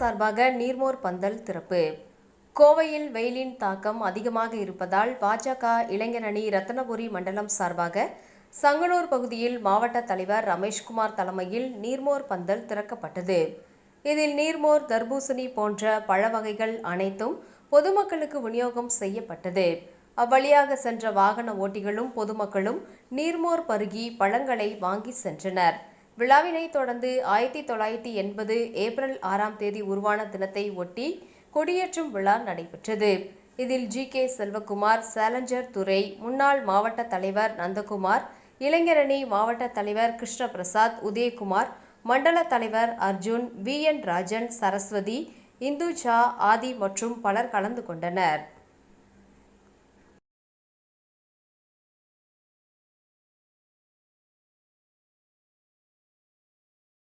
சார்பாக நீர்மோர் பந்தல் திறப்பு. கோவையில் வெயிலின் தாக்கம் அதிகமாக இருப்பதால் பாஜக இளைஞர் அணி ரத்தினபுரி மண்டலம் சார்பாக சங்கனூர் பகுதியில் மாவட்ட தலைவர் ரமேஷ்குமார் தலைமையில் நீர்மோர் பந்தல் திறக்கப்பட்டது. இதில் நீர்மோர், தர்பூசணி போன்ற பழ வகைகள் அனைத்தும் பொதுமக்களுக்கு விநியோகம் செய்யப்பட்டது. அவ்வழியாக சென்ற வாகன ஓட்டிகளும் பொதுமக்களும் நீர்மோர் பருகி பழங்களை வாங்கி சென்றனர். விழாவினை தொடர்ந்து 1980 ஏப்ரல் 6ஆம் தேதி உருவான தினத்தை ஒட்டி கொடியேற்றும் விழா நடைபெற்றது. இதில் ஜி.கே. செல்வகுமார், சேலஞ்சர் துரை, முன்னாள் மாவட்ட தலைவர் நந்தகுமார், இளைஞரணி மாவட்ட தலைவர் கிருஷ்ணபிரசாத், உதயகுமார், மண்டல தலைவர் அர்ஜுன், வி.என். ராஜன், சரஸ்வதி, இந்துஜா, ஆதி மற்றும் பலர் கலந்து கொண்டனர்.